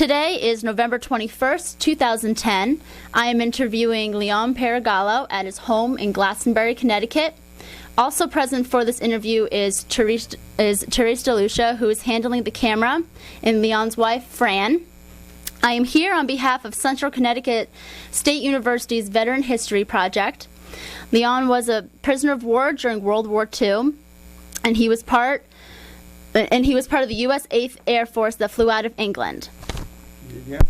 Today is November 21st, 2010. I am interviewing Leon Peragallo at his home in Glastonbury, Connecticut. Also present for this interview is Therese DeLucia, who is handling the camera, and Leon's wife, Fran. I am here on behalf of Central Connecticut State University's Veteran History Project. Leon was a prisoner of war during World War II, and he was part of the U.S. 8th Air Force that flew out of England. Yeah.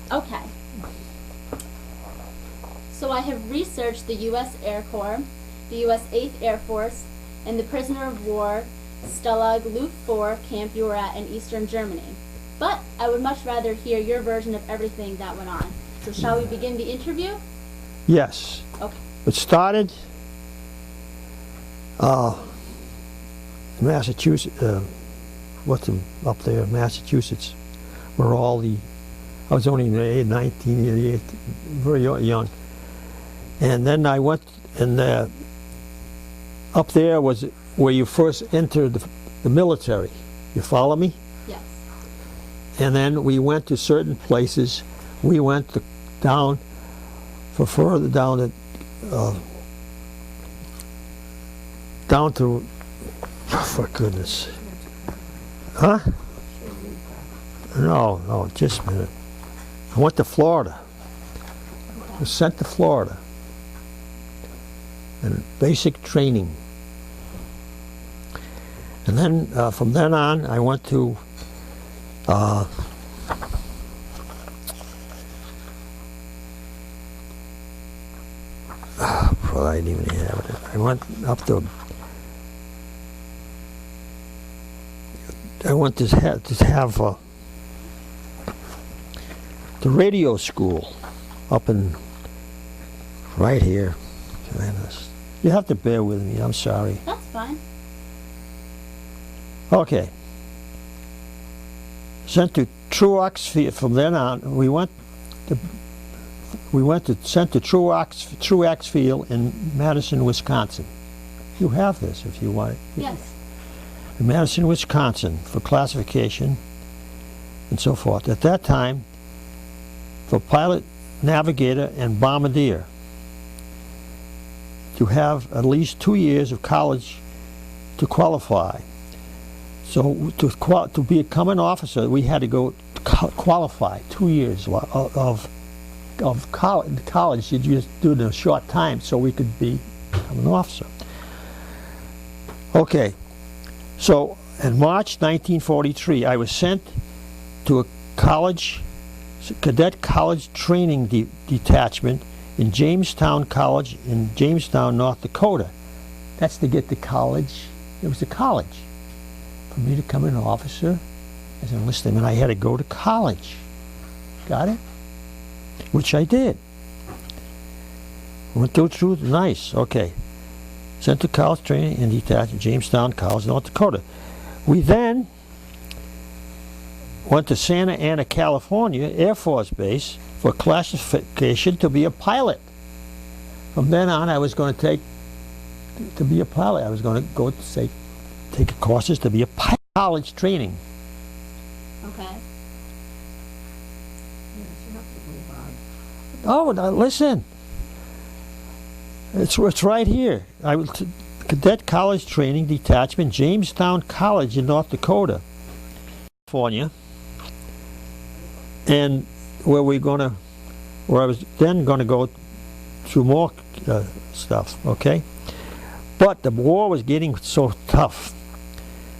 Okay. So I have researched the U.S. Air Corps, the U.S. 8th Air Force, and the prisoner of war Stalag Luft 4 camp you were at in Eastern Germany. But I would much rather hear your version of everything that went on. So shall we begin the interview? Yes. Okay. It started Massachusetts, up there, Massachusetts, where all the, I was only 1988, very young. And then I went, and up there was where you first entered the military. You follow me? Yes. And then we went to certain places. We went down, further down to, for goodness. Huh? No, just a minute. I went to Florida. I was sent to Florida. And basic training. And then from then on, I went to well, I didn't even have it. I went up to, I went to have the radio school up in right here. You have to bear with me, I'm sorry. That's fine. Okay. Sent to Truax Field. From then on, we went to sent to Truax Field in Madison, Wisconsin. You have this if you want it. Yes. In Madison, Wisconsin, for classification and so forth. At that time, for pilot, navigator, and bombardier, to have at least 2 years of college to qualify. So to become an officer, we had to go qualify 2 years of college. You just do it in a short time so we could become an officer. Okay, so in March 1943, I was sent to a cadet college training detachment in Jamestown College in Jamestown, North Dakota. That's to get to college. It was a college. For me to become an officer as an enlistment, I had to go to college. Got it? Which I did. Went through nice, okay. Sent to college training and detached in Jamestown College, North Dakota. We then went to Santa Ana, California, Air Force Base for classification to be a pilot. From then on, I was going to be a pilot. I was going to go to take courses to be a pilot. College training. Okay. Oh, now listen. It's right here. I was cadet college training detachment, Jamestown College in North Dakota, California, and where I was then going to go through more stuff. Okay, but the war was getting so tough.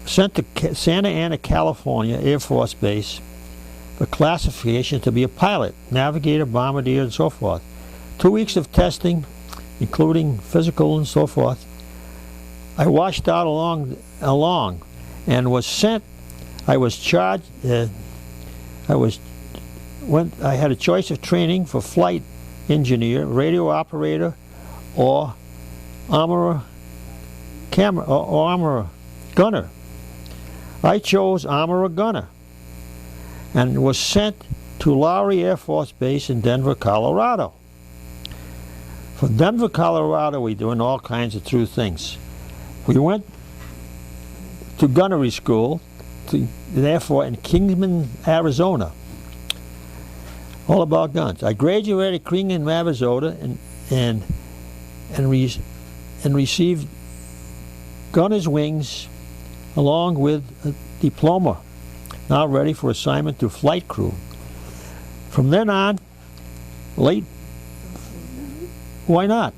Sent to Santa Ana, California Air Force Base for classification to be a pilot, navigator, bombardier, and so forth. 2 weeks of testing, including physical and so forth. I washed out along and was sent I was charged. I had a choice of training for flight engineer, radio operator, or armorer gunner. I chose armorer gunner and was sent to Lowry Air Force Base in Denver, Colorado. From Denver, Colorado, we doing all kinds of true things. We went to gunnery school, therefore in Kingman, Arizona. All about guns. I graduated Kingman, Arizona, and received gunner's wings along with a diploma. Now ready for assignment to flight crew. From then on, why not?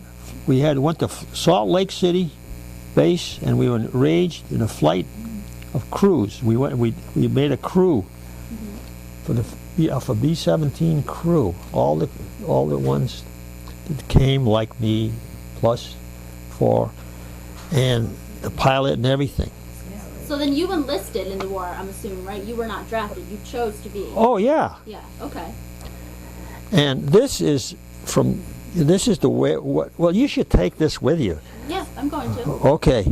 We went to Salt Lake City base, and we were engaged in a flight of crews. We made a crew for B-17 crew. All the ones that came like me, plus 4, and the pilot and everything. So then you enlisted in the war, I'm assuming, right? You were not drafted. You chose to be. Oh yeah. Yeah. Okay. And this is the way. Well, you should take this with you. Yeah, I'm going to. Okay.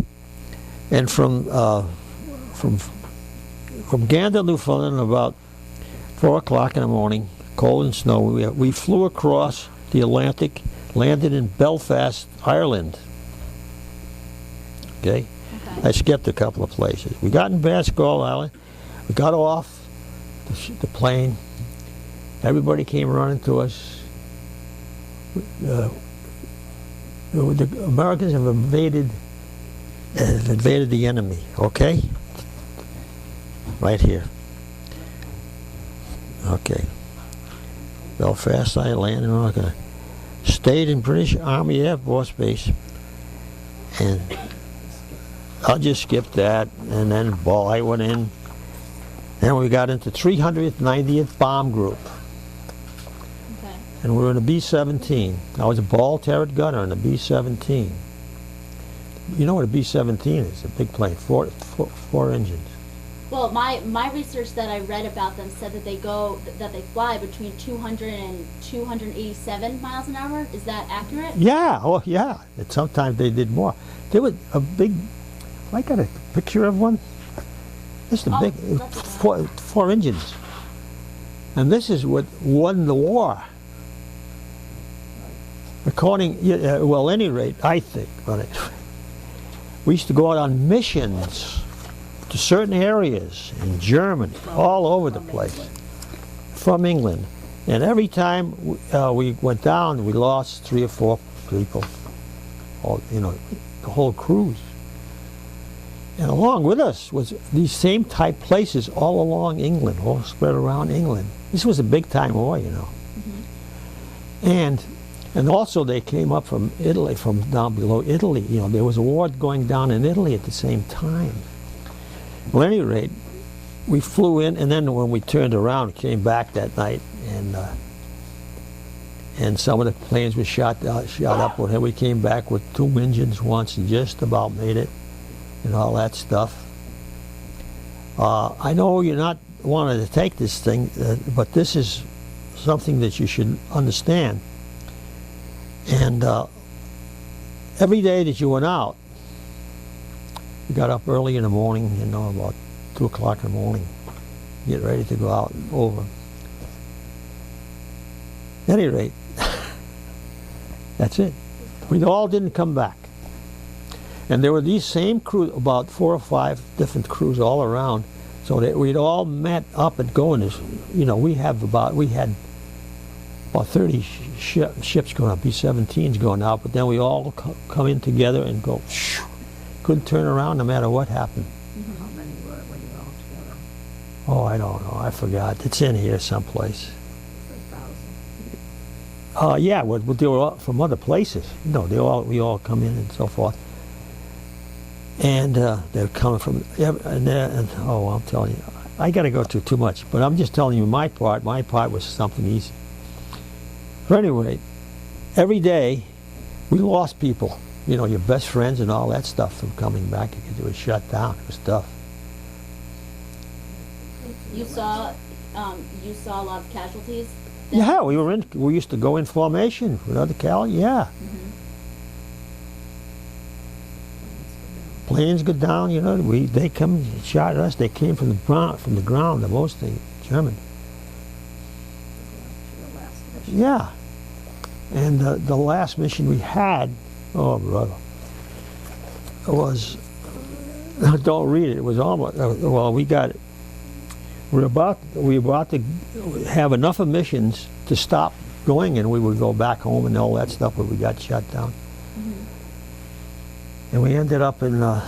And from Gander, Newfoundland, about 4 o'clock in the morning, cold and snow, we flew across the Atlantic, landed in Belfast, Ireland. Okay. I skipped a couple of places. We got in Bascall Island. We got off the plane. Everybody came running to us. The Americans have invaded the enemy. Okay, right here. Okay, Belfast Island, America. Stayed in British Army Air Force Base, and I'll just skip that, and then I went in. Then we got into 390th Bomb Group. Okay. And we were in a B-17. I was a ball turret gunner in a B-17. You know what a B-17 is? A big plane, four engines. Well, my research that I read about them said that they fly between 200 and 287 miles an hour. Is that accurate? Yeah, oh yeah. And sometimes they did more. There was a big, I got a picture of one. This is a big, four engines. And this is what won the war. Well, at any rate, I think, we used to go out on missions to certain areas in Germany, all over the place, from England. And every time we went down, we lost 3 or 4 people, the whole cruise. And along with us was these same type places all along England, all spread around England. This was a big time war, And also they came up from Italy, from down below Italy. There was a war going down in Italy at the same time. Well, at any rate, we flew in, and then when we turned around, came back that night, and some of the planes were shot up. And we came back with 2 engines once and just about made it, and all that stuff. I know you're not wanting to take this thing, but this is something that you should understand. And every day that you went out, you got up early in the morning, about 2 o'clock in the morning, get ready to go out and over. At any rate, that's it. We all didn't come back. And there were these same crews, about 4 or 5 different crews all around, so that we'd all met up and going. We had about 30 ships going out, B-17s going out, but then we all come in together and go, couldn't turn around no matter what happened. How many were when you were all together? Oh, I don't know. I forgot. It's in here someplace. 1,000. Yeah, well, they were all from other places. We all come in and so forth. And they're coming from, I'm telling you, I got to go through too much, but I'm just telling you my part. My part was something easy. But anyway, every day we lost people. Your best friends and all that stuff from coming back. It was shut down. It was tough. You saw a lot of casualties? Yeah, we used to go in formation with other yeah. Planes go down, you know, they come and shot at us. They came from the ground, the most they German. Your last mission. Yeah. And the last mission we had, oh brother, was, don't read it, it was almost, well, we were about to have enough of missions to stop going, and we would go back home and all that stuff, but we got shot down. And we ended up in, Where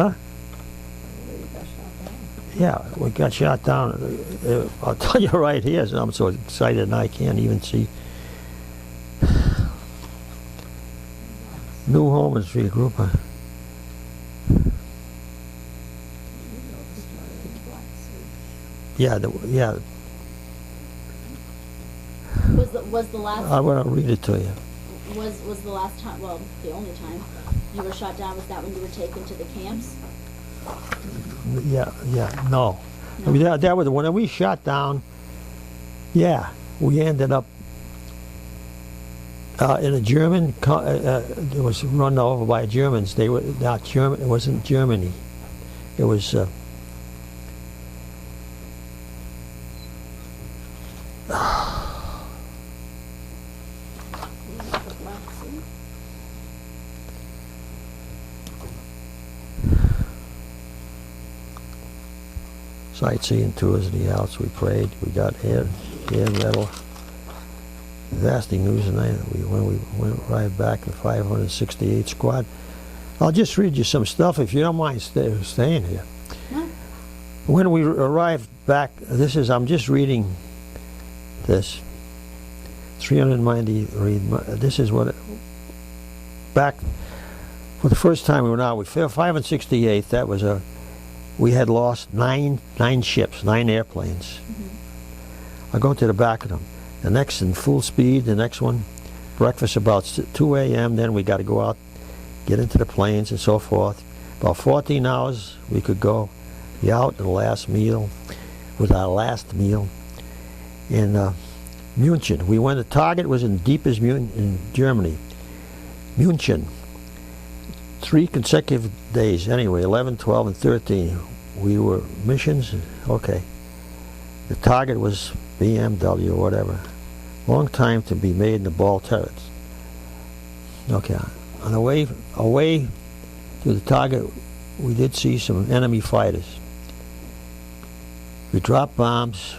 you got shot down. yeah, we got shot down. I'll tell you right here, I'm so excited and I can't even see. New Home Street Group. You know the story of the Black Sea. Yeah, Was the last I want to read it to you. was the last time, well, the only time you were shot down, was that when you were taken to the camps? Yeah, no. I mean, that was when we shot down. Yeah, we ended up in a German. It was run over by Germans. They were not German. It wasn't Germany. It was. The Black Sea. Sightseeing tours in the Alps. We prayed. We got air medal. Vastly news tonight. When we arrived back in 568 Squad. I'll just read you some stuff if you don't mind staying here. No. When we arrived back, I'm just reading this. 390. This is what. Back for the first time we went out. We fell 568. That was we had lost nine ships, 9 airplanes. I go to the back of them. The next in full speed, the next one, breakfast about 2 a.m., then we got to go out, get into the planes and so forth. About 14 hours we could go, be out, and the last meal was our last meal in München. The target was in deepest in Germany. München. 3 consecutive days, anyway, 11, 12, and 13. We were missions, okay. The target was BMW or whatever. Long time to be made in the ball turrets. Okay, on the way to the target, we did see some enemy fighters. We dropped bombs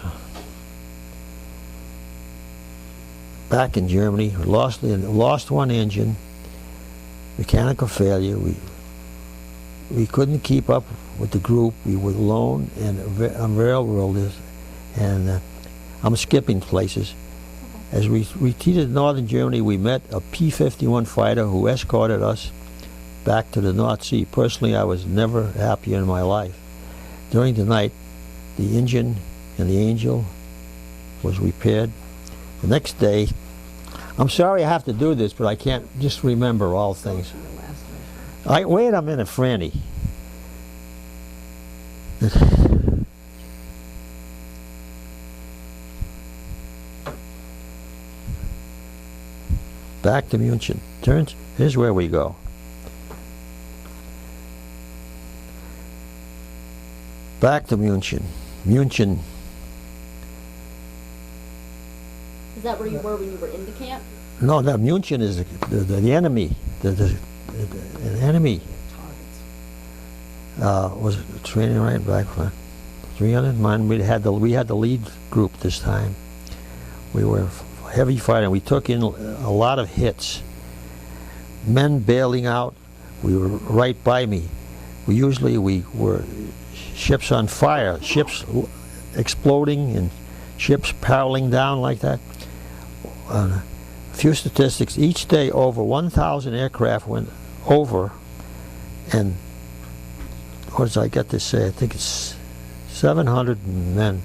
back in Germany. We lost one engine, mechanical failure. We couldn't keep up with the group. We were alone and railroaders, and I'm skipping places. As we retreated to northern Germany, we met a P-51 fighter who escorted us back to the North Sea. Personally, I was never happier in my life. During the night, the engine in the Angel was repaired. The next day, I'm sorry I have to do this, but I can't just remember all things. Your last mission. Wait a minute, Franny. Back to München. Here's where we go. Back to München. München. Is that where you were when you were in the camp? No, München is the enemy. The enemy was training right back for 300 men. We had the lead group this time. We were heavy fighting. We took in a lot of hits. Men bailing out. We were right by me. We were ships on fire, ships exploding, and ships paddling down like that. A few statistics. Each day, over 1,000 aircraft went over, and what does I get to say? I think it's 700 men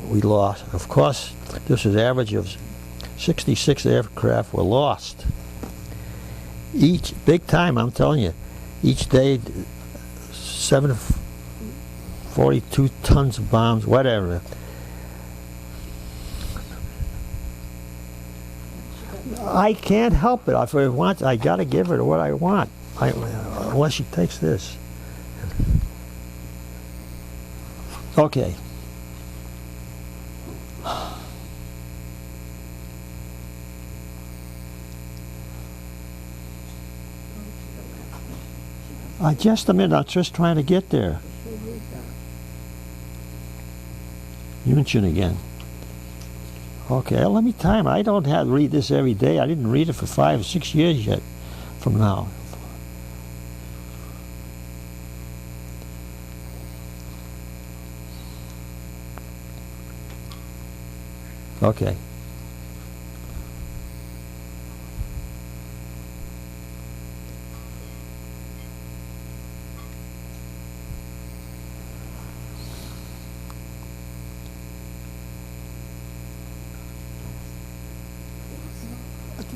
we lost. Of course, this was average of 66 aircraft were lost. Big time, I'm telling you. Each day, 42 tons of bombs, whatever. I can't help it. If I want, I got to give her what I want. Unless she takes this. Okay. Just a minute, I'm just trying to get there. München again. Okay, let me time. I don't have to read this every day. I didn't read it for 5 or 6 years yet from now. Okay.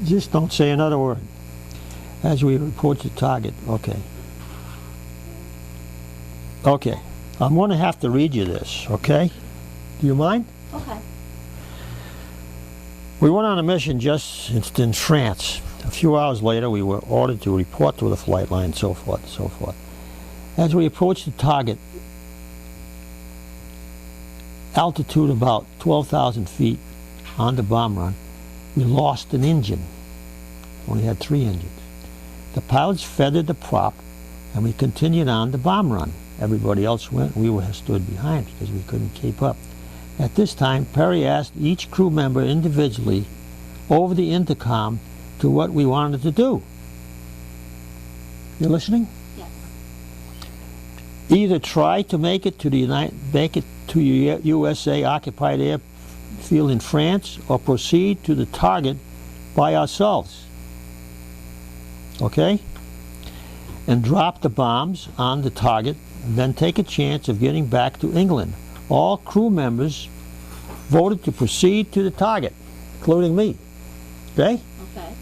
Just don't say another word as we report the target. Okay. Okay. I'm going to have to read you this, okay? Do you mind? Okay. We went on a mission just in France. A few hours later, we were ordered to report to the flight line, so forth, so forth. As we approached the target, altitude about 12,000 feet on the bomb run, we lost an engine. Only had 3 engines. The pilots feathered the prop, and we continued on the bomb run. Everybody else went. We were stood behind because we couldn't keep up. At this time, Perry asked each crew member individually over the intercom to what we wanted to do. You listening? Yes. Either try to make it to USA occupied airfield in France, or proceed to the target by ourselves. Okay? And drop the bombs on the target, and then take a chance of getting back to England. All crew members voted to proceed to the target, including me. Okay? Okay.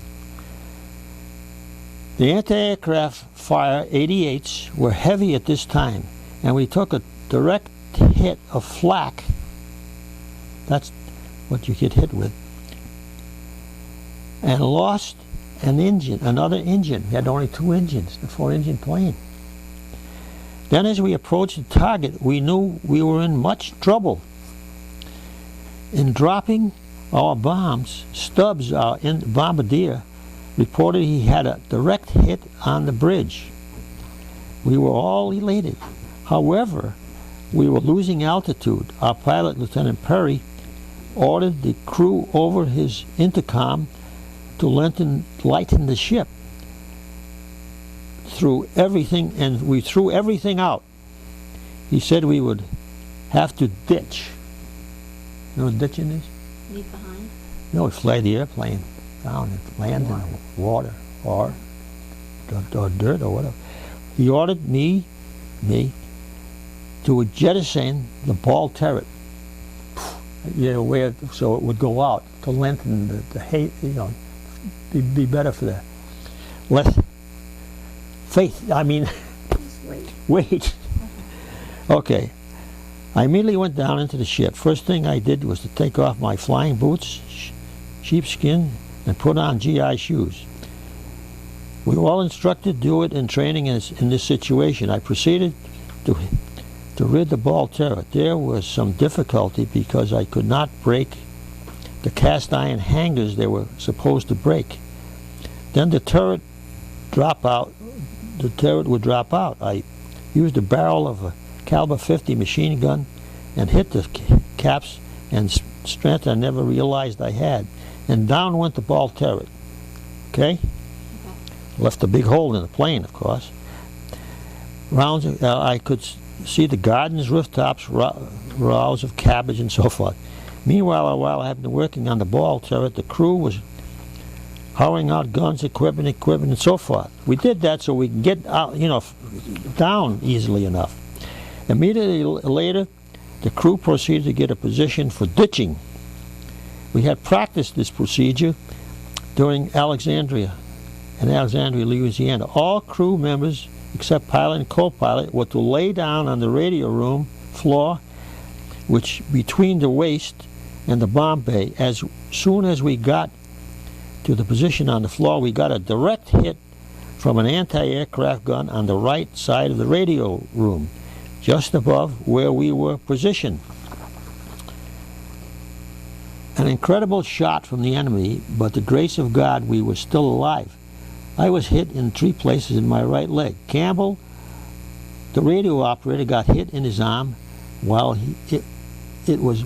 The anti-aircraft fire 88s were heavy at this time, and we took a direct hit of flak. That's what you get hit with. And lost an engine, another engine. We had only 2 engines, the 4-engine plane. Then as we approached the target, we knew we were in much trouble. In dropping our bombs, Stubbs, our bombardier, reported he had a direct hit on the bridge. We were all elated. However, we were losing altitude. Our pilot, Lieutenant Perry, ordered the crew over his intercom to lighten the ship. Through everything, and we threw everything out. He said we would have to ditch. You know what ditching is? Leave behind. No, we fly the airplane down and land in the water or dirt or whatever. He ordered me to jettison the ball turret, so it would go out to lengthen the height, be better for the less weight. Okay. I immediately went down into the ship. First thing I did was to take off my flying boots, sheepskin, and put on GI shoes. We were all instructed to do it in training in this situation. I proceeded to rid the ball turret. There was some difficulty because I could not break the cast iron hangers they were supposed to break. Then the turret would drop out. I used the barrel of a caliber 50 machine gun and hit the caps and strength I never realized I had. And down went the ball turret. Okay? Left a big hole in the plane, of course. I could see the gardens, rooftops, rows of cabbage, and so forth. Meanwhile, while I had been working on the ball turret, the crew was hauling out guns, equipment, and so forth. We did that so we can get out, down easily enough. Immediately later, the crew proceeded to get a position for ditching. We had practiced this procedure during Alexandria, Louisiana. All crew members, except pilot and co-pilot, were to lay down on the radio room floor, which between the waist and the bomb bay. As soon as we got to the position on the floor, we got a direct hit from an anti-aircraft gun on the right side of the radio room, just above where we were positioned. An incredible shot from the enemy, but the grace of God, we were still alive. I was hit in 3 places in my right leg. Campbell, the radio operator, got hit in his arm, while it was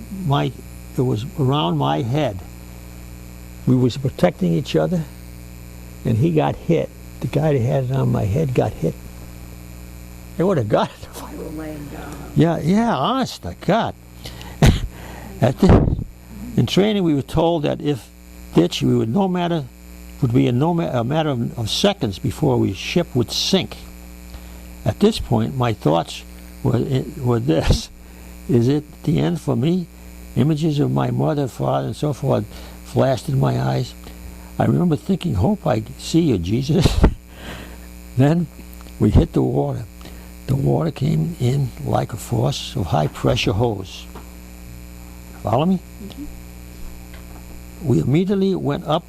around my head. We was protecting each other, and he got hit. The guy that had it on my head got hit. They would have got it. You were laying down. Yeah, honest to God. In training, we were told that if ditched, we would be a matter of seconds before the ship would sink. At this point, my thoughts were this: is it the end for me? Images of my mother, father, and so forth flashed in my eyes. I remember thinking, "Hope I see you, Jesus." Then we hit the water. The water came in like a force of high-pressure hose. Follow me? Mm-hmm. We immediately went up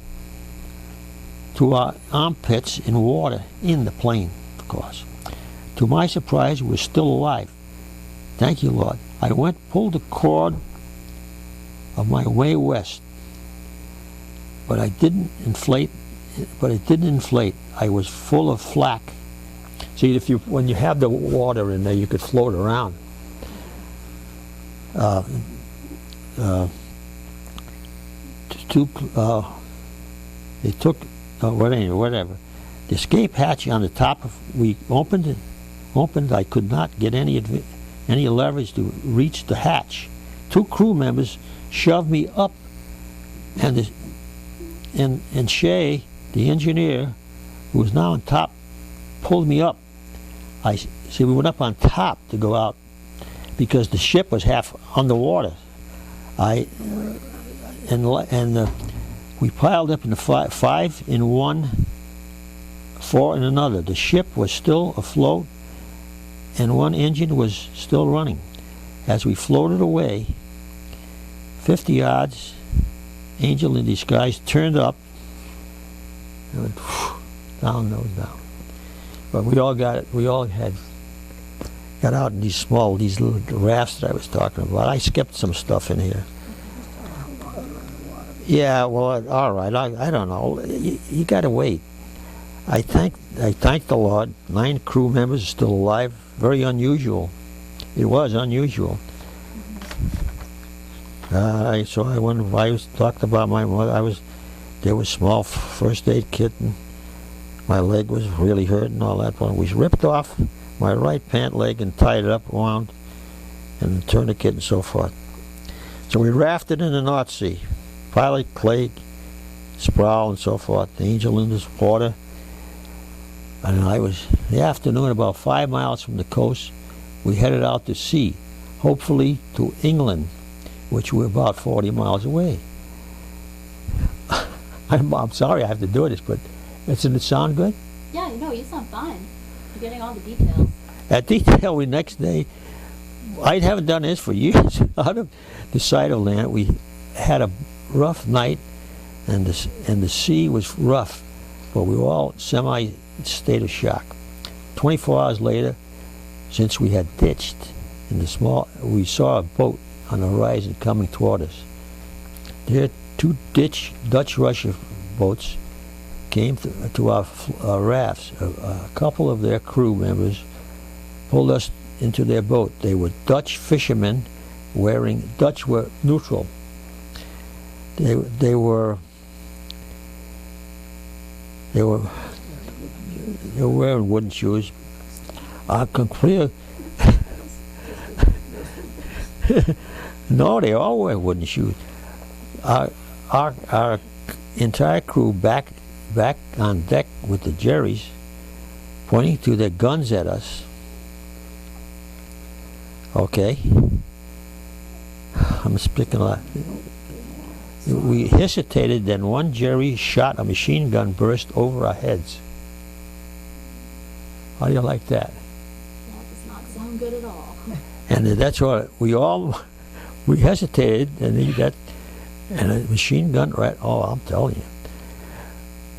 to our armpits in water, in the plane, of course. To my surprise, we were still alive. Thank you, Lord. I pulled the cord of my way west, but it didn't inflate. I was full of flak. See, when you have the water in there, you could float around. They took whatever. The escape hatch on the top we opened. I could not get any leverage to reach the hatch. 2 crew members shoved me up, and Shea, the engineer, who was now on top, pulled me up. We went up on top to go out because the ship was half underwater. We piled up in the 5 in one, 4 in another. The ship was still afloat, and one engine was still running. As we floated away, 50 yards, angel in disguise turned up and went down, nose down. But we all got out in these little rafts that I was talking about. I skipped some stuff in here. Yeah, well, all right. I don't know. You got to wait. I thank the Lord. 9 crew members are still alive. Very unusual. It was unusual. I talked about my mother. There was small first aid kit, and my leg was really hurt and all that. We ripped off my right pant leg and tied it up around, and the tourniquet and so forth. So we rafted in the North Sea. Pilot Clay, Sproul, and so forth. The Angel in the water. And the afternoon, about 5 miles from the coast, we headed out to sea, hopefully to England, which we're about 40 miles away. I'm sorry I have to do this, but doesn't it sound good? Yeah, no, you sound fine. You're getting all the details. At detail, the next day, I haven't done this for years. Out of the side of land, we had a rough night, and the sea was rough, but we were all state of shock. 24 hours later, since we had ditched we saw a boat on the horizon coming toward us. There, 2 Dutch Russia boats came to our rafts. A couple of their crew members pulled us into their boat. They were Dutch fishermen Dutch were neutral. They were wearing wooden shoes. I can clear. No, they all wear wooden shoes. Our entire crew back on deck with the jerrys, pointing to their guns at us. Okay. I'm speaking a lot. We hesitated, then one jerry shot a machine gun burst over our heads. How do you like that? That does not sound good at all. And that's what we hesitated, and a machine gun, right? Oh, I'm telling you.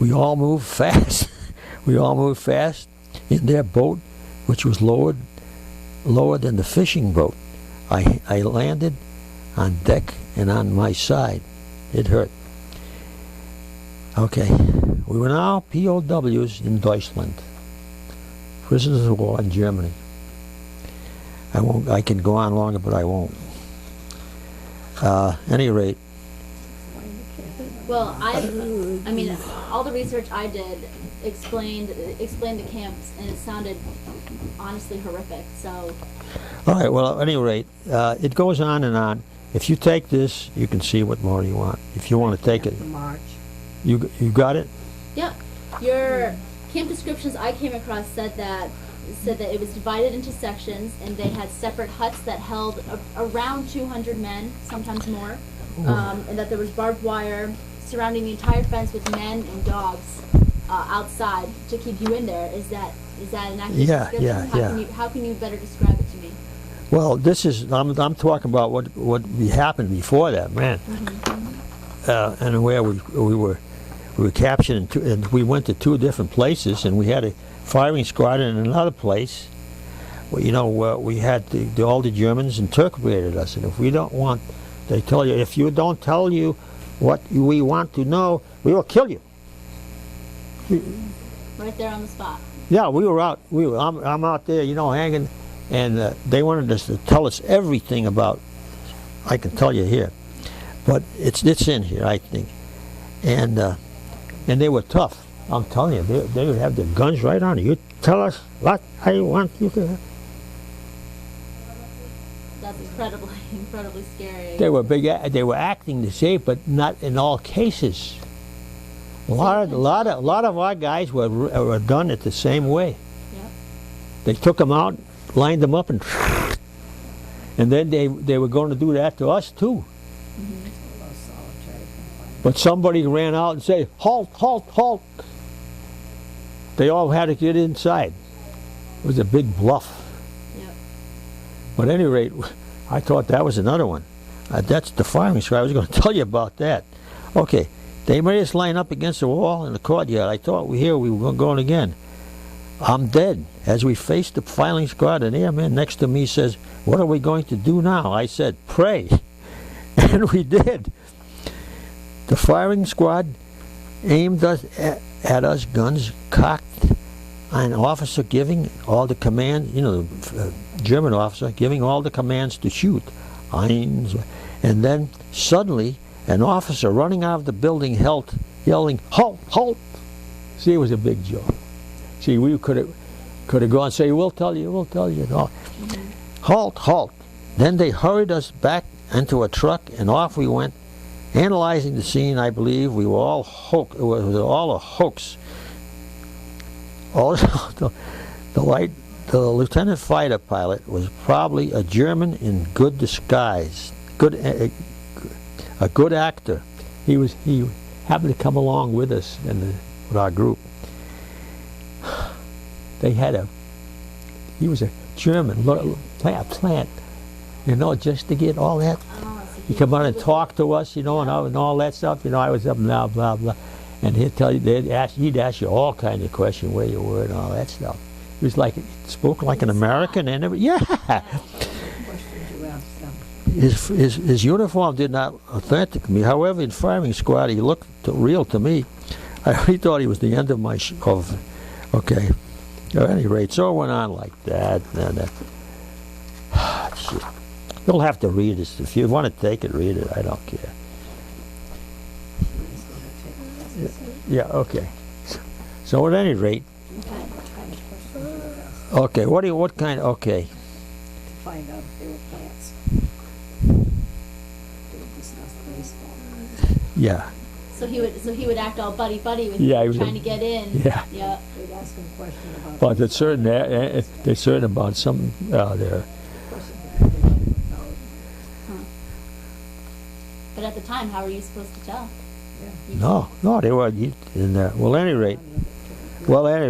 We all moved fast. We all moved fast in their boat, which was lower than the fishing boat. I landed on deck and on my side. It hurt. Okay, we were now POWs in Deutschland, prisoners of war in Germany. I can go on longer, but I won't. Any rate. Well, I mean, all the research I did explained the camps, and it sounded honestly horrific. So. All right. Well, at any rate, it goes on and on. If you take this, you can see what more you want. If you want to take it, March. you got it. Yeah, your camp descriptions I came across said that it was divided into sections, and they had separate huts that held around 200 men, sometimes more, and that there was barbed wire surrounding the entire fence with men and dogs outside to keep you in there. Is that an accurate description? How can you better describe it to me? Well, this is I'm talking about what happened before that, man, and where we were captured, and we went to two different places, and we had a firing squad in another place. Well, we had all the Germans interrogated us, and if we don't want, they tell you, if you don't tell you what we want to know, we will kill you. Right there on the spot. Yeah, we were out. I'm out there, hanging, and they wanted us to tell us everything about. I can tell you here, but it's in here, I think, and they were tough. I'm telling you, they would have their guns right on you. You tell us what I want you to. That's incredibly scary. They were big. They were acting the same, but not in all cases. A lot of our guys were done it the same way. Yep. They took them out, lined them up, and then they were going to do that to us too. Mm-hmm. But somebody ran out and said, "Halt! Halt! Halt!" They all had to get inside. It was a big bluff. Yep. But at any rate, I thought that was another one. That's the firing squad. I was going to tell you about that. Okay, they made us line up against the wall in the courtyard. I thought we were going again. I'm dead. As we faced the firing squad, an airman next to me says, "What are we going to do now?" I said, "Pray." And we did. The firing squad aimed at us, guns cocked, an officer giving all the commands, the German officer giving all the commands to shoot. And then suddenly an officer running out of the building yelling, "Halt! Halt!" See, it was a big joke. See, we could have gone and say, we'll tell you. No. Mm-hmm. Halt! Halt! Then they hurried us back into a truck, and off we went. Analyzing the scene, I believe we were all it was all a hoax. Also, the lieutenant fighter pilot was probably a German in good disguise, a good actor. He happened to come along with us with our group. He was a German plant, just to get all that. He come on and talk to us, and all that stuff. I was up now, blah blah, and he'd tell you, he'd ask you all kinds of questions, where you were and all that stuff. He was spoke like an American and everything. Yeah. His uniform did not authentic me. However, in firing squad, he looked real to me. He thought he was the end of my okay. At any rate, so it went on like that. Shit. You'll have to read this. If you want to take it, read it. I don't care. Yeah, okay. So at any rate, okay, what kind, okay. To find out if they were plants. They would discuss baseball. Yeah. So he would act all buddy with Yeah, you, trying to get in. Yeah. Yeah. They'd ask him questions about. But there's certain about some there. But at the time, how were you supposed to tell? No, they were in there. Well, at any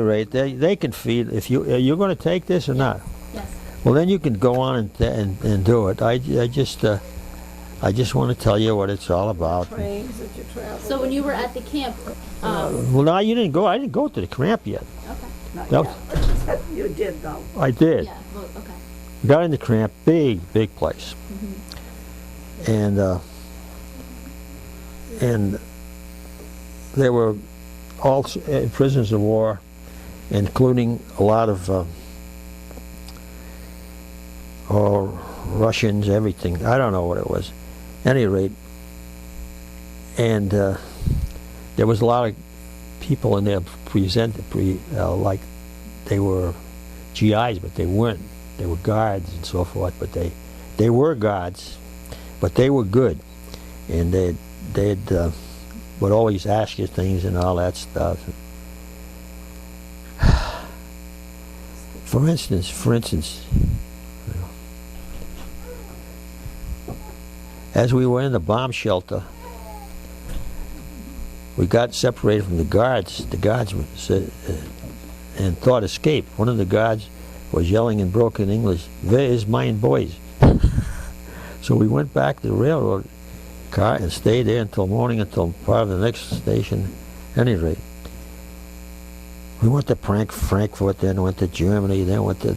rate, they can feed. If you're going to take this or not. Yes. Well, then you can go on and do it. I just want to tell you what it's all about. Trains that you travel. So when you were at the camp, Well, no, you didn't go. I didn't go to the camp yet. okay, Not No. yet. You did though. I did. yeah, well, okay. We got in the camp, big place, and there were all prisoners of war, including a lot of Russians, everything. I don't know what it was. At any rate, and there was a lot of people in there like they were GIs, but they weren't. They were guards and so forth, but they were guards, but they were good, and they'd would always ask you things and all that stuff. For instance, you know, as we were in the bomb shelter, we got separated from the guards. The guards said, and thought escape. One of the guards was yelling in broken English, "Where is mine boys?" So we went back to the railroad car and stayed there until morning, until part of the next station. At any rate, we went to Frankfurt, then went to Germany, then went to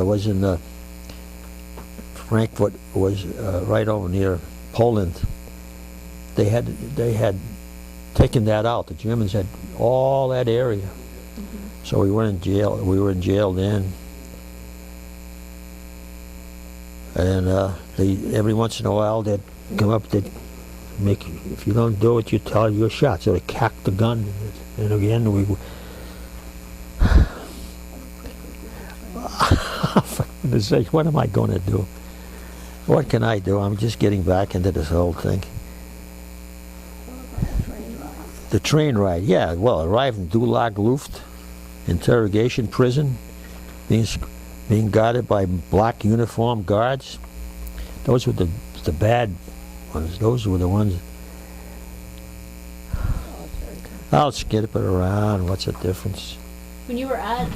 was in Frankfurt was right over near Poland. They had taken that out. The Germans had all that area. So we were in jail. We were in jail then, and every once in a while they'd come up. They'd make, if you don't do it, you tell you're shot. So they cocked the gun, and again we. For goodness sake, what am I going to do? What can I do? I'm just getting back into this whole thing. The train ride, yeah. Well, arrived in Dulag Luft interrogation prison, being guarded by black uniformed guards. Those were the bad ones. Those were the ones. I'll skip it around. What's the difference? When you were at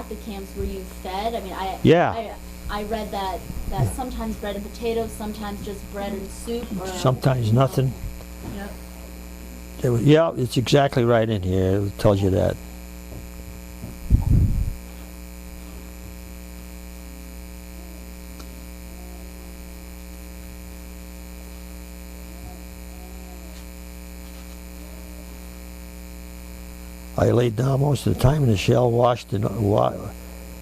the camps, were you fed? I mean, I read that sometimes bread and potatoes, sometimes just bread and soup, or Sometimes nothing. Yep. Yeah, it's exactly right in here. It tells you that. I laid down most of the time in the shell,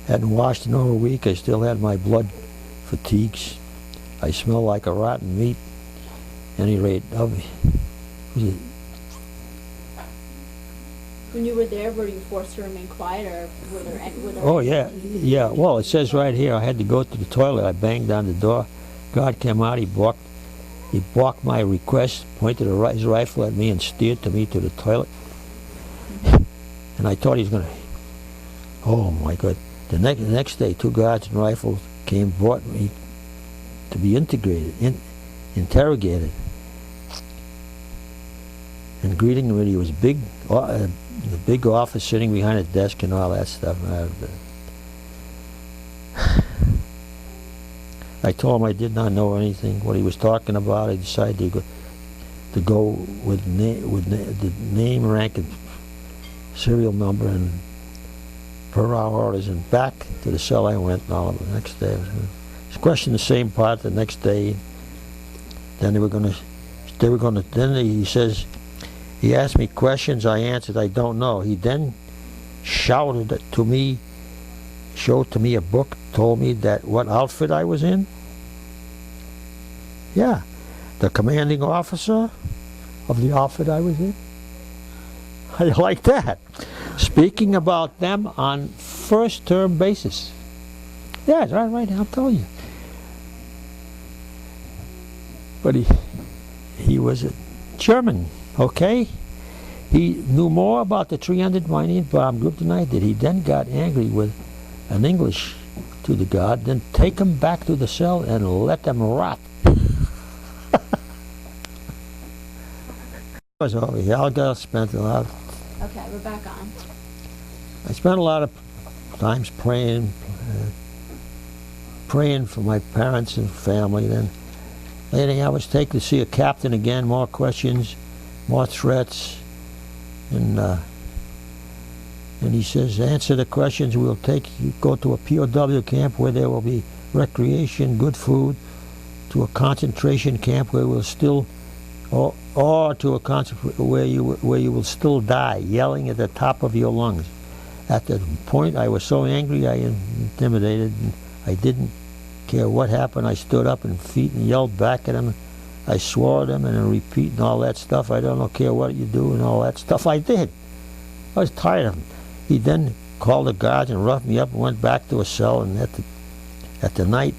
hadn't washed in over a week. I still had my blood fatigues. I smelled like a rotten meat. At any rate, when you were there, were you forced to remain quiet, or were there? oh yeah. Well, it says right here I had to go to the toilet. I banged on the door. God came out. He balked my request, pointed his rifle at me, and steered me to the toilet. And I thought he was going to. Oh my God! The next day, 2 guards and rifles brought me to be interrogated. And greeting me, he was big, the big office sitting behind a desk and all that stuff. I told him I did not know anything what he was talking about. I decided to go with the name, rank, and serial number and per hour orders, and back to the cell I went. And all of the next day, he questioned the same part. The next day, then then he says. He asked me questions, I answered, I don't know. He then showed to me a book, told me that what outfit I was in. Yeah, the commanding officer of the outfit I was in. I like that. Speaking about them on first term basis. Yeah, it's right, I'll tell you. But he was a German. Okay, he knew more about the 300 mining bomb group than I did. He then got angry with an English to the guard, then take him back to the cell and let them rot. Was over here. I spent a lot. Okay, we're back on. I spent a lot of times praying for my parents and family. Then later I was taken to see a captain again, more questions, more threats, and he says, answer the questions, we'll take you, go to a POW camp where there will be recreation, good food, to a concentration camp where we'll still, or to a where you will still die, yelling at the top of your lungs. At that point, I was so angry, I intimidated, and I didn't care what happened. I stood up and feet and yelled back at him. I swore at him and repeat and all that stuff. I don't care what you do and all that stuff. I did. I was tired of him. He then called the guards and roughed me up and went back to a cell. And at the night,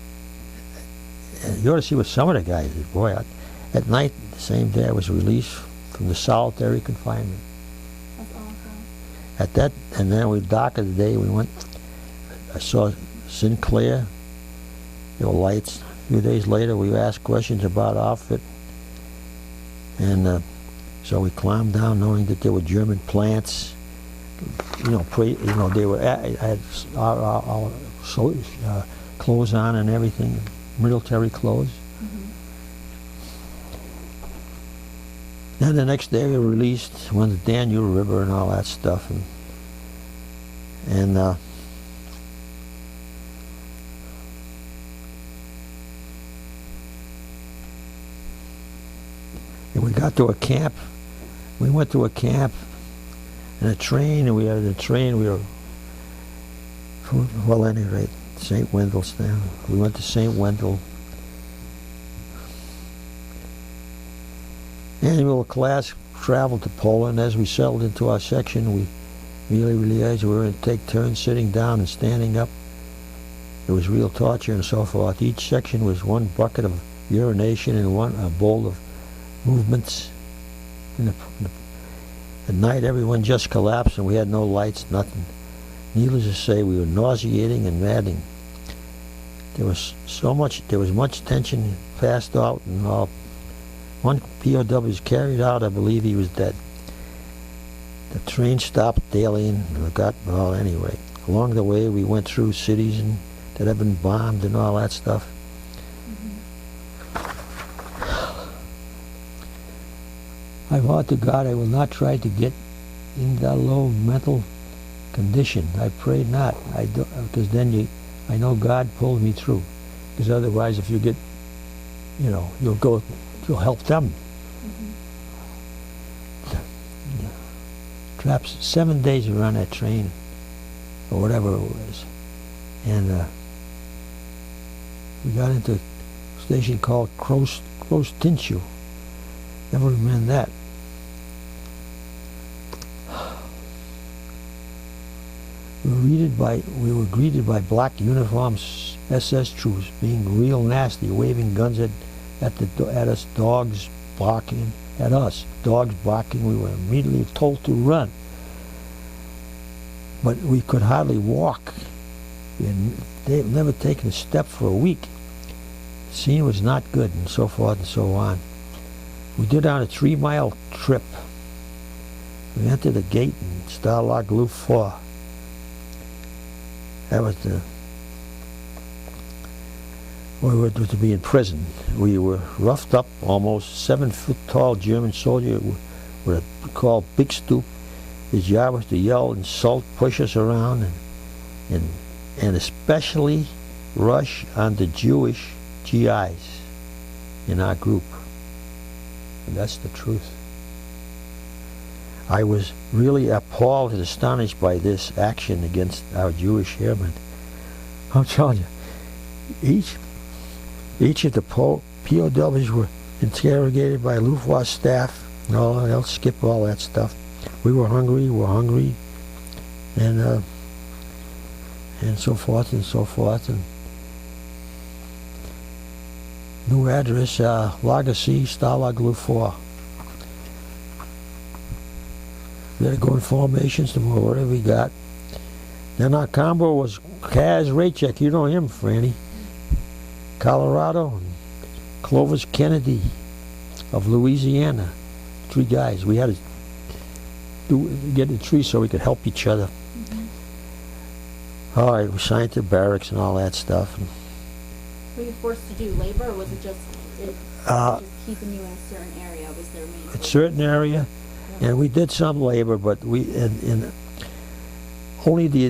you ought to see what some of the guys did. Boy, at night, the same day I was released from the solitary confinement. That's awful. At that, and then we dark of the day, we went. I saw Sinclair. There were lights. A few days later, we asked questions about outfit, and so we climbed down, knowing that there were German plants. They were. I had our clothes on and everything, military clothes. Mm-hmm. Then the next day we were released, went to Danube River and all that stuff, and we got to a camp. We went to a camp and a train, and we had a train. We were, well, at any rate, St. Wendell's now. We went to St. Wendell. Annual class traveled to Poland. As we settled into our section, we really realized we were going to take turns sitting down and standing up. It was real torture and so forth. Each section was one bucket of urination and a bowl of movements. At night, everyone just collapsed, and we had no lights, nothing. Needless to say, we were nauseating and maddening. There was much tension, passed out, and all. One POW was carried out. I believe he was dead. The train stopped daily, and anyway. Along the way, we went through cities that had been bombed and all that stuff. I vowed to God I will not try to get in that low mental condition. I pray not. Because then I know God pulled me through. Because otherwise, if you get, you'll help them. Mm-hmm. Trapped 7 days we were on that train, or whatever it was, and we got into a station called Krostinchu. Never remember that. We were greeted by black uniformed SS troops, being real nasty, waving guns at us, dogs barking at us. Dogs barking. We were immediately told to run, but we could hardly walk. They've never taken a step for a week. The scene was not good, and so forth and so on. We did on a 3-mile trip. We entered the gate in Stalag Luft 4. That was we were to be in prison. We were roughed up, almost 7-foot-tall German soldier with a called Big Stoop. His job was to yell, insult, push us around, and especially rush on the Jewish GIs in our group. And that's the truth. I was really appalled and astonished by this action against our Jewish airmen. I'm telling you, each of the POWs were interrogated by Luftwaffe staff, and I'll skip all that stuff. We were hungry, and so forth and so forth. And new address, Lager C, Stalag Luft 4. We had to go in formations to whatever we got. Then our combo was Kaz Raychek, you know him, Franny. Colorado, and Clovis Kennedy of Louisiana. 3 guys. We had to get the 3 so we could help each other. Oh, I was signed to barracks and all that stuff. And, Were you forced to do labor, or was it just just keeping you in a certain area? Was there main? a certain area, and we did some labor, but in only the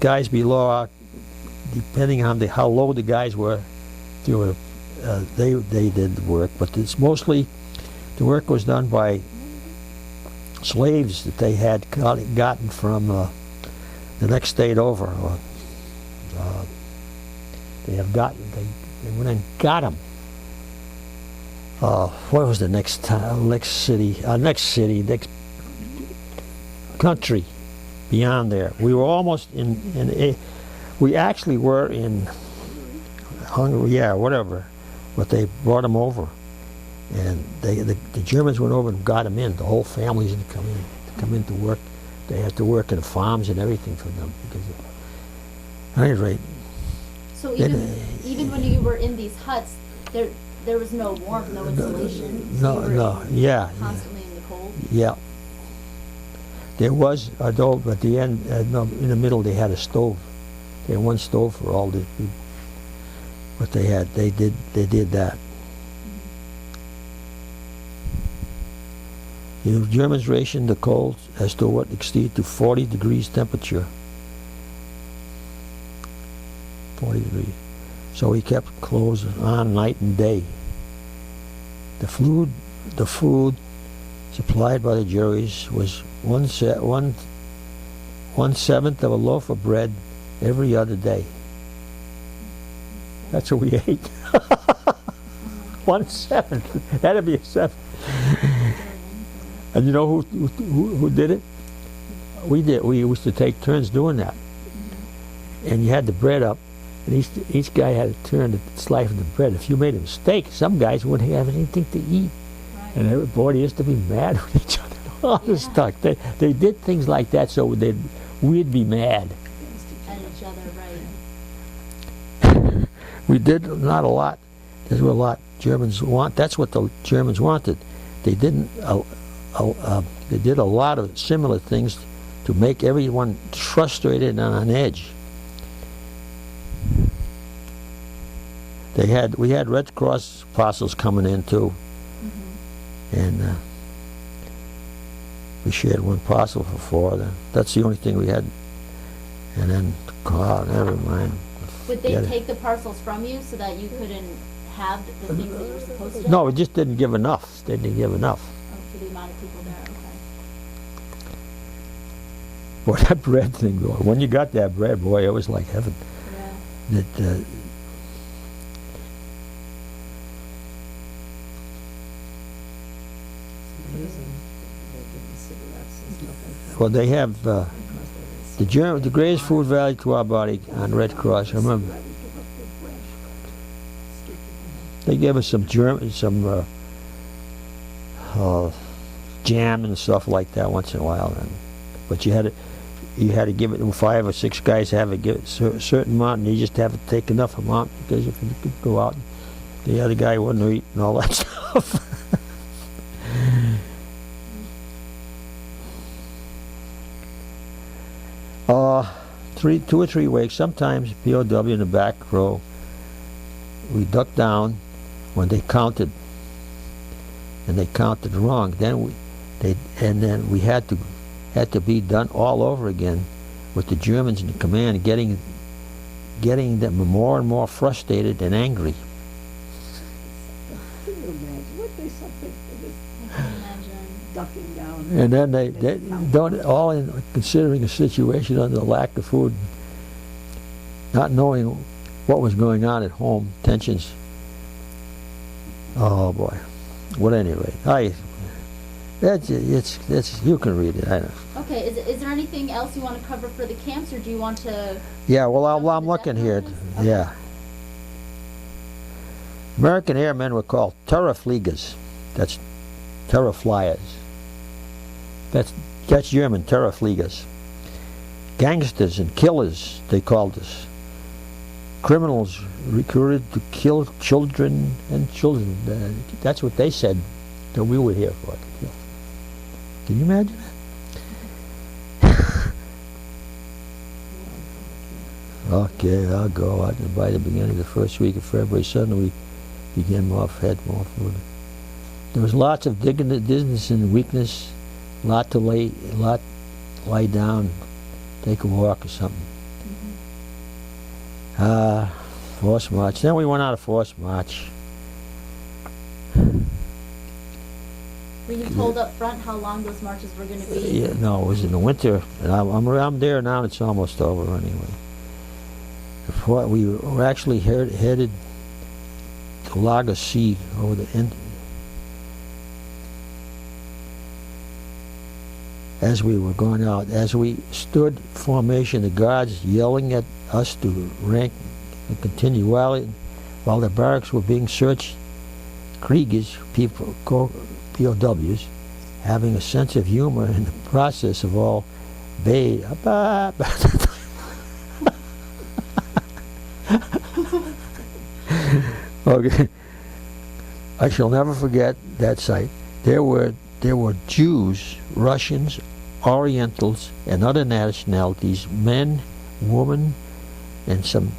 guys below, depending on how low the guys were, they did the work. But it's mostly the work was done by slaves that they had gotten from the next state over. They went and got them. What was the next country beyond there? We were almost we actually were in Hungary, yeah, whatever, but they brought them over, and the Germans went over and got them in. The whole families had come in to work. They had to work in the farms and everything for them. Because at any rate. So even when you were in these huts, there was no warmth, no insulation. So you were constantly in the cold. Yeah. There was a stove at the end. In the middle, they had a stove. They had one stove for all the people. But they did that. The Germans rationed the cold as to what exceeded to 40 degrees temperature. 40 degrees. So he kept clothes on night and day. The food supplied by the juries was one seventh of a loaf of bread every other day. That's what we ate. 1/7. That'd be a seventh. And you know who did it? We did. We used to take turns doing that. And you had the bread up, and each guy had a turn to slice the bread. If you made a mistake, some guys wouldn't have anything to eat. Right. And everybody used to be mad with each other. All this stuff. They did things like that so we'd be mad. At each other, right. We did not a lot. There's a lot Germans want. That's what the Germans wanted. They didn't. They did a lot of similar things to make everyone frustrated and on edge. We had Red Cross parcels coming in too, and we shared one parcel for 4. That's the only thing we had. And then, God, never mind. Would they take the parcels from you so that you couldn't have the things that you were supposed to? No, it just didn't give enough. They didn't give enough. For the amount of people there, okay. Boy, that bread thing, though. When you got that bread, boy, it was like heaven. Yeah. Well, they have the greatest food value to our body on Red Cross. I remember they gave us some jam and stuff like that once in a while. But you had to give it. 5 or 6 guys have to give it a certain amount, and you just have to take enough amount because if you could go out, the other guy wouldn't eat and all that stuff. 2 or 3 weeks. Sometimes POW in the back row, we ducked down when they counted, and they counted wrong. Then we had to be done all over again with the Germans in command, getting them more and more frustrated and angry. Can you imagine? What they something for this? I can imagine. Ducking down. And then they don't, all in considering a situation under the lack of food, not knowing what was going on at home, tensions. Oh boy. Well, at any rate, it's you can read it. I know. Okay. Is there anything else you want to cover for the camps, or do you want to? Yeah. Well, I'm looking here. Okay. Yeah. American airmen were called Terrorfliegers. That's terror flyers. That's German, Terrorfliegers. Gangsters and killers, they called us. Criminals recruited to kill children and children. That's what they said that we were here for. Can you imagine that? Okay, I'll go. By the beginning of the first week of February, suddenly we began more food. There was lots of dizziness and weakness, lot lie down, take a walk or something. Forced march. Then we went on a forced march. Were you told up front how long those marches were going to be? Yeah, no, it was in the winter, and I'm there now. And it's almost over anyway. We were actually headed to Lago Sea over the end. As we were going out, as we stood formation, the guards yelling at us to rank and continue while the barracks were being searched. Kriegers, POWs, having a sense of humor in the process of all bay. Okay, I shall never forget that sight. There were Jews, Russians, Orientals, and other nationalities, men, women, and some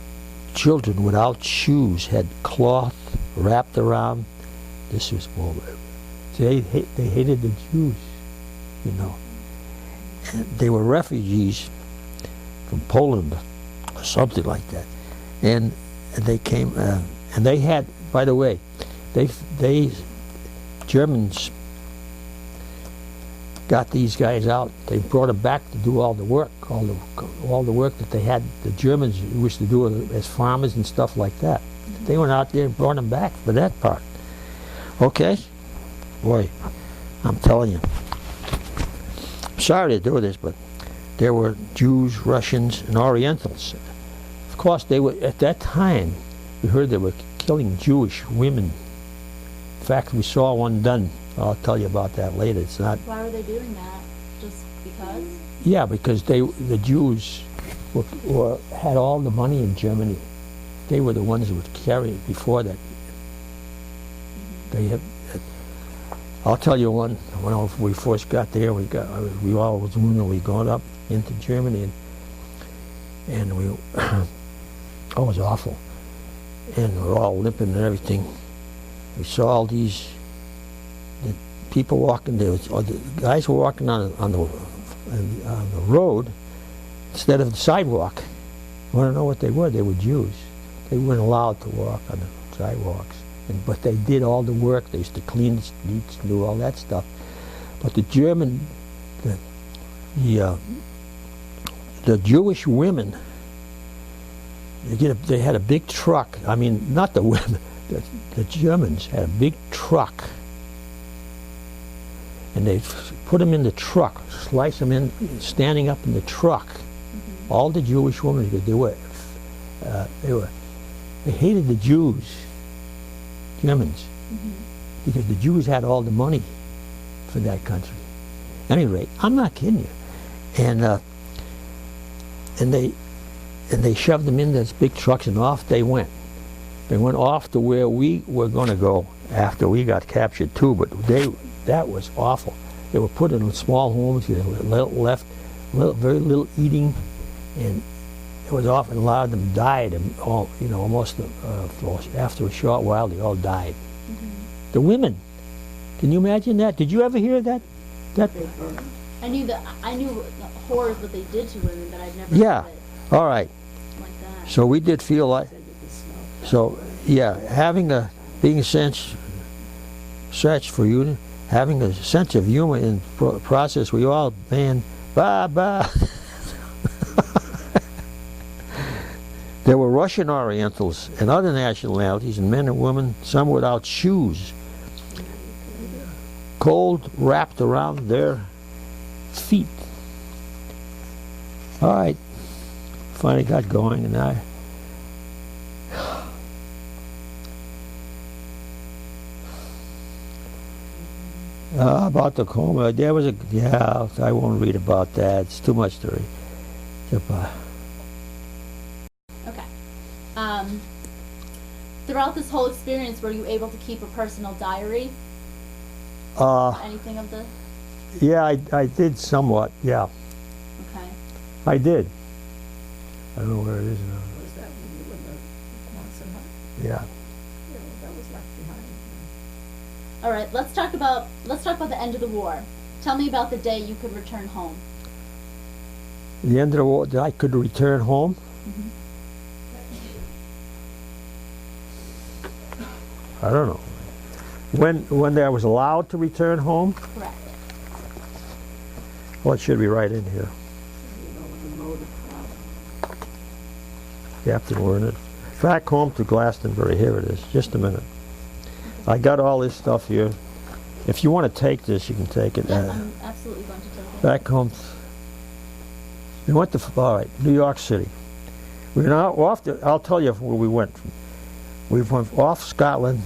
children without shoes, had cloth wrapped around. This was more. They hated the Jews, you know. And they were refugees from Poland or something like that, and they came. And they had, by the way, they Germans got these guys out. They brought them back to do all the work, all the work that they had. The Germans used to do as farmers and stuff like that. They went out there and brought them back for that part. Okay, boy, I'm telling you. I'm sorry to do this, but there were Jews, Russians, and Orientals. Of course, they were at that time. We heard they were killing Jewish women. In fact, we saw one done. I'll tell you about that later. It's not. Why were they doing that? Just because? Yeah, because the Jews had all the money in Germany. They were the ones who would carry it before that. They have. I'll tell you one. When we first got there, we all was we got up into Germany, and we. Oh, it was awful. And we're all limping and everything. We saw all the people walking there. The guys were walking on the road instead of the sidewalk. You want to know what they were? They were Jews. They weren't allowed to walk on the sidewalks. But they did all the work. They used to clean the streets and do all that stuff. But the Jewish women, they had a big truck. I mean, not the women. The Germans had a big truck, and they put them in the truck, slice them in, standing up in the truck. All the Jewish women, because they hated the Jews, Germans, because the Jews had all the money for that country. At any rate, I'm not kidding you, and they shoved them in those big trucks, and off they went. They went off to where we were going to go after we got captured too, but that was awful. They were put in small homes, they left very little eating, and it was often a lot of them died, and almost after a short while they all died. The women, can you imagine that? Did you ever hear that? I knew the horrors what they did to women, but I've never Yeah. heard it All right. like that. So we did feel like. So yeah, being a sense for you, having a sense of humor in process, we all band ba. There were Russian Orientals and other nationalities, and men and women, some without shoes, cold wrapped around their feet. All right, finally got going, and about the coma, there was I won't read about that. It's too much to read. Okay. Throughout this whole experience, were you able to keep a personal diary? Anything of the? Yeah, I did somewhat, yeah. Okay. I did. I don't know where it is now. Was that when you were in the Quonset hut? Yeah. You know, that was left behind. All right, let's talk about the end of the war. Tell me about the day you could return home. The end of the war, that I could return home. I don't know. When I was allowed to return home. Correct. Well, it should be right in here. You know, with the motor problem. Captain Werner. Back home to Glastonbury. Here it is. Just a minute. I got all this stuff here. If you want to take this, you can take it. Yeah, I'm absolutely going to take it. Back home. We went to, all right, New York City. We were now off to, I'll tell you where we went. We went off Scotland,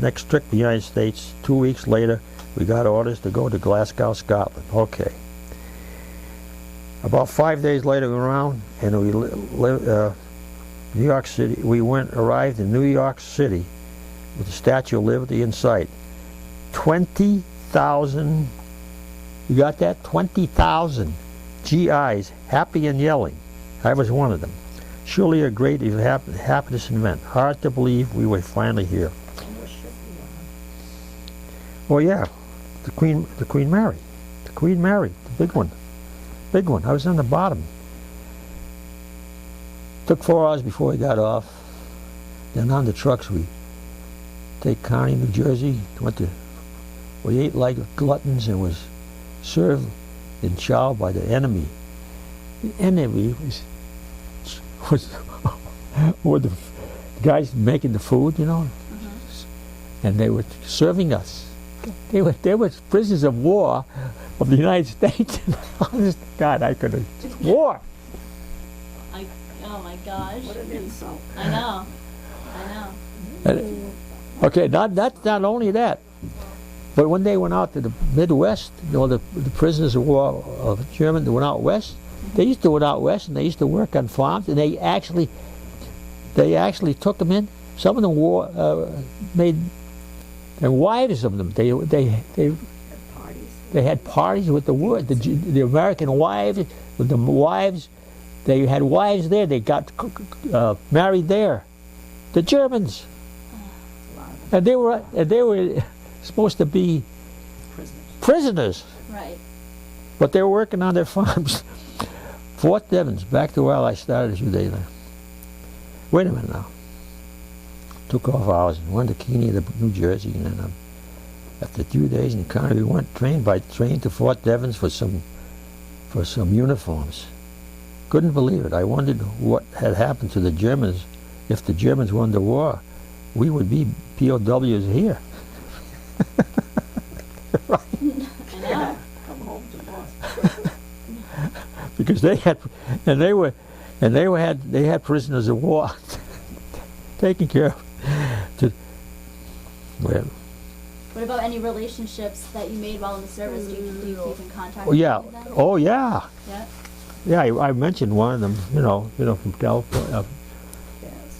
next trip to the United States. 2 weeks later, we got orders to go to Glasgow, Scotland. Okay. About 5 days later, we went around, and we New York City. We arrived in New York City with the Statue of Liberty in sight. 20,000, you got that? 20,000 GIs, happy and yelling. I was one of them. Surely a great happiness event. Hard to believe we were finally here. And what ship you on? Oh yeah, the Queen Mary, the big one. I was on the bottom. Took 4 hours before we got off. Then on the trucks we take Kearney, New Jersey. We ate like gluttons and was served in chow by the enemy. The enemy was were the guys making the food, you know, and they were serving us. They were prisoners of war of the United States. Honest to God, I could have war. Oh my gosh. What an insult. I know. Okay, not only that, but when they went out to the Midwest, you know, the prisoners of war of German that went out west, they used to go out west and they used to work on farms, and they actually took them in. Some of them made their wives of them. They had parties with the American wives, with the wives. They had wives there. They got married there. The Germans, and they were supposed to be prisoners. Right. But they were working on their farms. Fort Devens, back to where I started a few days later. Wait a minute now. Took off hours and went to Keene to New Jersey, and then after 2 days in Kearney, we went by train to Fort Devens for some uniforms. Couldn't believe it. I wondered what had happened to the Germans. If the Germans won the war, we would be POWs here. Right. I know. Come home to Boston. Because they had prisoners of war taken care of. Well, What about any relationships that you made while in the service? Do you keep in contact oh yeah, with them? oh yeah, Yeah. yeah. I mentioned one of them. You know, from California,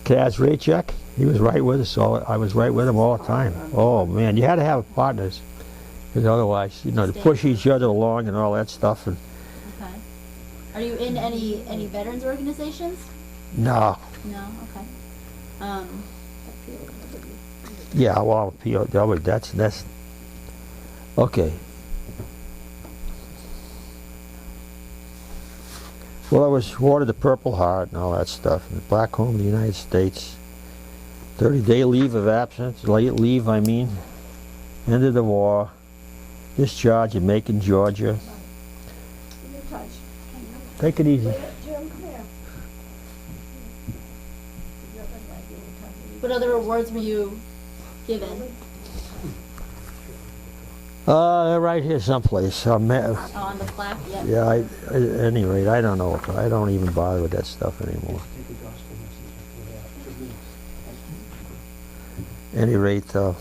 Kaz Raychek. He was right with us. So I was right with him all the time. Oh man, you had to have partners, because otherwise, to push each other along and all that stuff. And Okay. Are you in any veterans organizations? no, No. Okay. yeah, well, POW. That's okay. Well, I was awarded the Purple Heart and all that stuff. And back home in the United States, 30-day leave of absence, late leave, I mean. End of the war. Discharge in Macon, Georgia. Give me a touch. Take it easy. Jim, come here. What other awards were you given? They're right here someplace. Oh, on the plaque. Yep. Yeah, at any rate, I don't know. I don't even bother with that stuff anymore. Any rate, tells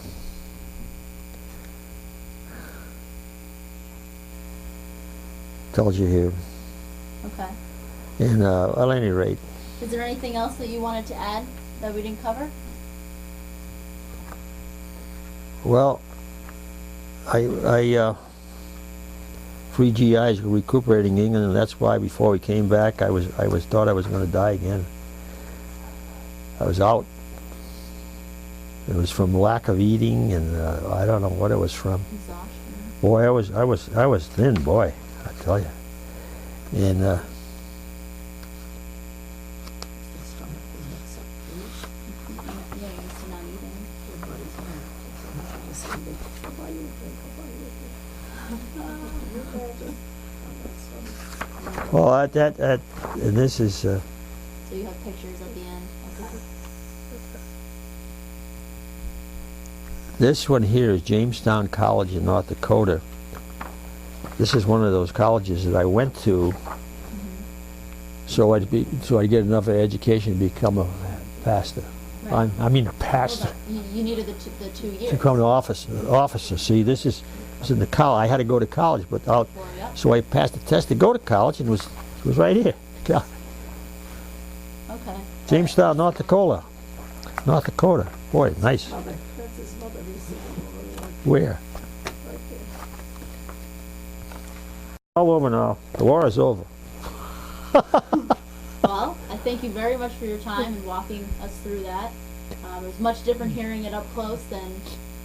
you here. Okay. And at any rate, Is there anything else that you wanted to add that we didn't cover? well, I 3 GIs recuperating in England, and that's why before we came back, I thought I was going to die again. I was out. It was from lack of eating, and I don't know what it was from. Exhaustion. Boy, I was thin, boy, I tell you. And The stomach will mix up food. Yeah, you're used to not eating. Your body's not. Sometimes you say, "I'll buy you a drink, I'll buy you a drink." On that stomach. well, and this is. So you have pictures at the end. Okay. This one here is Jamestown College in North Dakota. This is one of those colleges that I went to, so I'd get enough education to become a pastor. Right. I mean a pastor. Well, you needed the 2 years. To become an officer. See, this is in the college. I had to go to college, but Yep. so I passed the test to go to college, and it was right here. Yeah. Okay. Jamestown, North Dakota. North Dakota. Boy, nice. Mother, that's his mother receiving the award Where? right there. All over now. The war is over. Well, I thank you very much for your time and walking us through that. It was much different hearing it up close than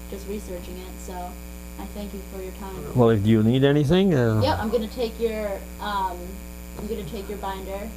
just researching it, so I thank you for your time. Well, do you need anything? Yep, I'm gonna take your binder